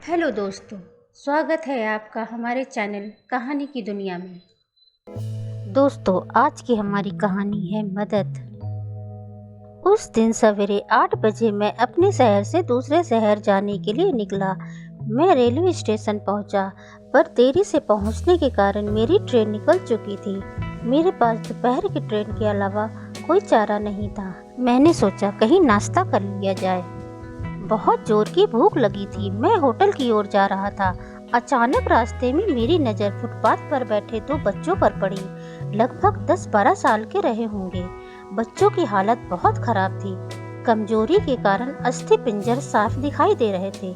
Hello दोस्तों, स्वागत है आपका हमारे चैनल कहानी की दुनिया में। दोस्तों, आज की हमारी कहानी है मदद। उस दिन सवेरे 8 बजे मैं अपने शहर से दूसरे शहर जाने के लिए निकला। मैं रेलवे स्टेशन पहुंचा, पर देरी से पहुंचने के कारण मेरी ट्रेन निकल चुकी थी। मेरे पास दोपहर की ट्रेन के अलावा कोई चारा नहीं था। मैंने सोचा कहीं नाश्ता कर लिया जाए। बहुत जोर की भूख लगी थी। मैं होटल की ओर जा रहा था। अचानक रास्ते में मेरी नज़र फुटपाथ पर बैठे दो बच्चों पर पड़ी। लगभग 10-12 साल के रहे होंगे। बच्चों की हालत बहुत खराब थी। कमजोरी के कारण अस्थि पिंजर साफ दिखाई दे रहे थे।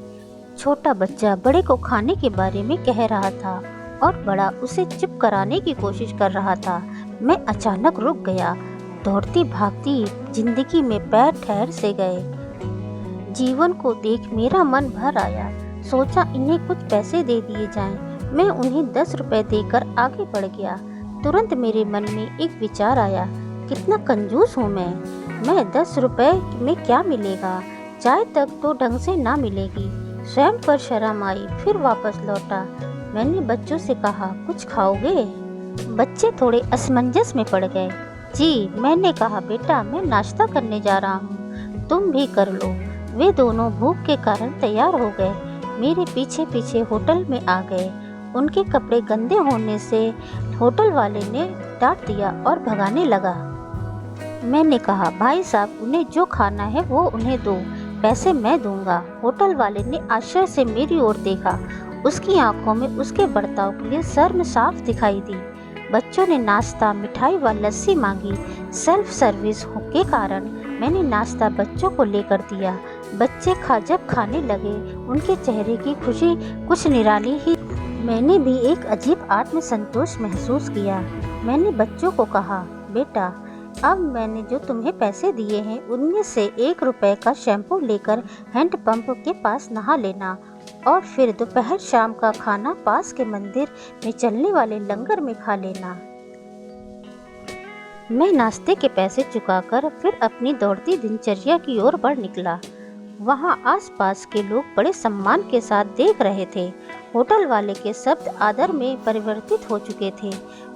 छोटा बच्चा बड़े को खाने के बारे में कह रहा था और बड़ा उसे चुप कराने की कोशिश कर रहा था। मैं अचानक रुक गया। दौड़ती भागती जिंदगी में पैर ठहर से गए। जीवन को देख मेरा मन भर आया। सोचा इन्हें कुछ पैसे दे दिए जाएं। मैं उन्हें 10 रुपए देकर आगे बढ़ गया। तुरंत मेरे मन में एक विचार आया, कितना कंजूस हूँ मैं 10 रुपए में क्या मिलेगा? चाय तक तो ढंग से ना मिलेगी। स्वयं पर शर्म आई, फिर वापस लौटा। मैंने बच्चों से कहा, कुछ खाओगे? बच्चे थोड़े असमंजस में पड़ गए। जी, मैंने कहा, बेटा मैं नाश्ता करने जा रहा हूँ, तुम भी कर लो। वे दोनों भूख के कारण तैयार हो गए। मेरे पीछे पीछे होटल में आ गए। उनके कपड़े गंदे होने से होटल वाले ने डांट दिया और भगाने लगा। मैंने कहा, भाई साहब उन्हें जो खाना है वो उन्हें दो, पैसे मैं दूंगा। होटल वाले ने आश्चर्य से मेरी ओर देखा। उसकी आंखों में उसके बर्ताव के लिए शर्म साफ दिखाई दी। बच्चों ने नाश्ता, मिठाई व लस्सी मांगी। सेल्फ सर्विस के कारण मैंने नाश्ता बच्चों को लेकर दिया। बच्चे जब खाने लगे, उनके चेहरे की खुशी कुछ निराली ही। मैंने भी एक अजीब आत्मसंतोष महसूस किया। मैंने बच्चों को कहा, बेटा अब मैंने जो तुम्हें पैसे दिए हैं उनमें से 1 रुपए का शैम्पू लेकर हैंडपंप के पास नहा लेना और फिर दोपहर शाम का खाना पास के मंदिर में चलने वाले लंगर में खा लेना। मैं नाश्ते के पैसे चुकाकर फिर अपनी दौड़ती दिनचर्या की ओर बढ़ निकला। वहाँ आसपास के लोग बड़े सम्मान के साथ देख रहे थे। होटल वाले के शब्द आदर में परिवर्तित हो चुके थे।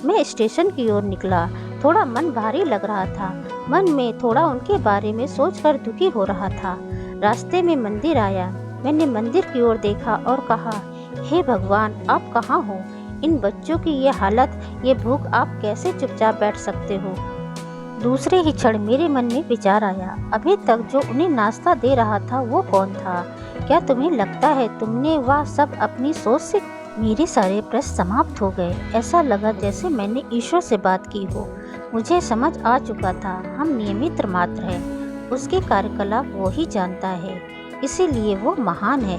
मैं स्टेशन की ओर निकला। थोड़ा मन भारी लग रहा था। मन में थोड़ा उनके बारे में सोचकर दुखी हो रहा था। रास्ते में मंदिर आया। मैंने मंदिर की ओर देखा और कहा, हे भगवान, आप कहाँ हो? इन बच्चों की ये हालत, ये भूख, आप कैसे चुपचाप बैठ सकते हो? दूसरे ही क्षण मेरे मन में विचार आया, अभी तक जो उन्हें नाश्ता दे रहा था वो कौन था? क्या तुम्हें लगता है तुमने वह सब अपनी सोच से? मेरे सारे प्रश्न समाप्त हो गए। ऐसा लगा जैसे मैंने ईश्वर से बात की हो। मुझे समझ आ चुका था, हम निमित्त मात्र हैं। उसके कार्यकलाप वो ही जानता है, इसीलिए वो महान है।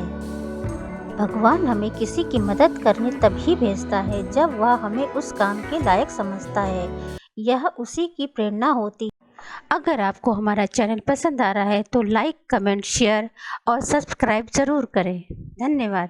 भगवान हमें किसी की मदद करने तभी भेजता है जब वह हमें उस काम के लायक समझता है। यह उसी की प्रेरणा होती। अगर आपको हमारा चैनल पसंद आ रहा है तो लाइक, कमेंट, शेयर और सब्सक्राइब जरूर करें। धन्यवाद।